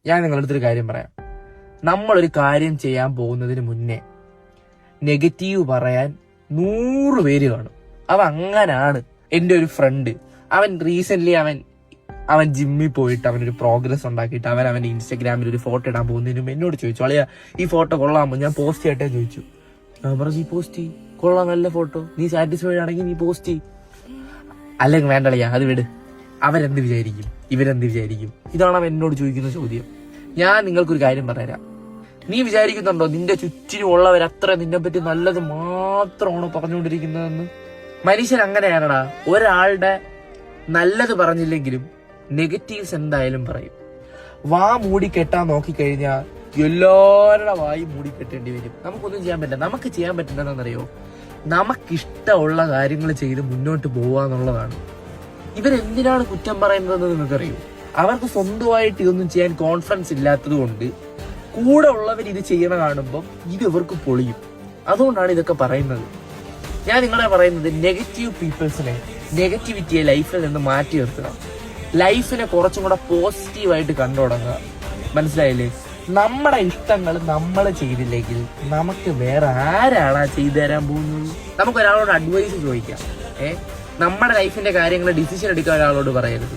ഞാൻ നിങ്ങളുടെ അടുത്തൊരു കാര്യം പറയാം. നമ്മളൊരു കാര്യം ചെയ്യാൻ പോകുന്നതിന് മുന്നേ നെഗറ്റീവ് പറയാൻ 100 പേര് കാണും. അങ്ങനാണ്. എൻ്റെ ഒരു ഫ്രണ്ട്, അവൻ റീസെന്റ് അവൻ ജിമ്മിൽ പോയിട്ട് അവനൊരു പ്രോഗ്രസ് ഉണ്ടാക്കിയിട്ട് അവൻ്റെ ഇൻസ്റ്റാഗ്രാമിൽ ഒരു ഫോട്ടോ ഇടാൻ പോകുന്നതിന് മുമ്പ് എന്നോട് ചോദിച്ചു, അളിയാ ഈ ഫോട്ടോ കൊള്ളാമോ, ഞാൻ പോസ്റ്റ് ചെയ്യട്ടെ ചോദിച്ചു. ഞാൻ പറഞ്ഞു, നീ പോസ്റ്റ് ചെയ്യ്, കൊള്ളാം, നല്ല ഫോട്ടോ, നീ സാറ്റിസ്ഫൈഡ് ആണെങ്കിൽ നീ പോസ്റ്റ് ചെയ്യ്, അല്ലെങ്കിൽ വേണ്ടളിയാ അത് വിട്, അവരെന്ത് വിചാരിക്കും, ഇവരെന്ത് വിചാരിക്കും? ഇതാണ് അവൻ എന്നോട് ചോദിക്കുന്ന ചോദ്യം. ഞാൻ നിങ്ങൾക്കൊരു കാര്യം പറയാം. നീ വിചാരിക്കുന്നുണ്ടോ നിന്റെ ചുറ്റിനും ഉള്ളവരത്ര നിന്നെ പറ്റി നല്ലത് മാത്രമാണോ പറഞ്ഞുകൊണ്ടിരിക്കുന്നതെന്ന്? മനുഷ്യൻ അങ്ങനെയാണടാ. ഒരാളുടെ നല്ലത് പറഞ്ഞില്ലെങ്കിലും നെഗറ്റീവ്സ് എന്തായാലും പറയും. വാ മൂടിക്കെട്ടാൻ നോക്കിക്കഴിഞ്ഞാൽ എല്ലാവരുടെ വായി മൂടിക്കെട്ടേണ്ടി വരും. നമുക്കൊന്നും ചെയ്യാൻ പറ്റില്ല. നമുക്ക് ചെയ്യാൻ പറ്റുന്നതെന്നറിയോ? നമുക്കിഷ്ടമുള്ള കാര്യങ്ങൾ ചെയ്ത് മുന്നോട്ട് പോവാന്നുള്ളതാണ്. ഇവരെന്തിനാണ് കുറ്റം പറയുന്നതെന്ന് നിങ്ങൾക്കറിയോ? അവർക്ക് സ്വന്തമായിട്ട് ഇതൊന്നും ചെയ്യാൻ കോൺഫിഡൻസ് ഇല്ലാത്തത് കൊണ്ട് കൂടെ ഉള്ളവർ ഇത് ചെയ്യണ കാണുമ്പോൾ ഇത് ഇവർക്ക് പൊളിയും. അതുകൊണ്ടാണ് ഇതൊക്കെ പറയുന്നത്. ഞാൻ നിങ്ങളെ പറയുന്നത്, നെഗറ്റീവ് പീപ്പിൾസിനെ, നെഗറ്റിവിറ്റിയെ ലൈഫിൽ നിന്ന് മാറ്റി നിർത്തണം. ലൈഫിനെ കുറച്ചും കൂടെ പോസിറ്റീവായിട്ട് കണ്ടു തുടങ്ങുക. മനസ്സിലായില്ലേ? നമ്മുടെ ഇഷ്ടങ്ങൾ നമ്മൾ ചെയ്തില്ലെങ്കിൽ നമുക്ക് വേറെ ആരാളാ ചെയ്തു തരാൻ പോകുന്നത്? നമുക്ക് ഒരാളോട് അഡ്വൈസ് ചോദിക്കാം. നമ്മുടെ ലൈഫിന്റെ കാര്യങ്ങൾ ഡിസിഷൻ എടുക്കാൻ ഒരാളോട് പറയരുത്.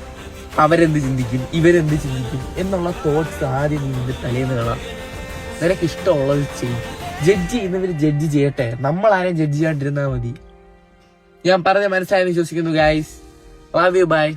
അവരെന്ത് ചിന്തിക്കും, ഇവരെന്ത് ചിന്തിക്കും എന്നുള്ള തോട്ട്സ് ആദ്യം നിന്റെ തലേന്ന് കാണാം. നിനക്ക് ഇഷ്ടമുള്ളത് ചെയ്യും. ജഡ്ജ് ചെയ്യുന്നവർ ജഡ്ജ് ചെയ്യട്ടെ, നമ്മൾ ആരെയും ജഡ്ജ് ചെയ്യാണ്ടിരുന്നാൽ മതി. ഞാൻ പറഞ്ഞ മനസ്സിലായെന്ന് വിശ്വസിക്കുന്നു. Guys, love you, by.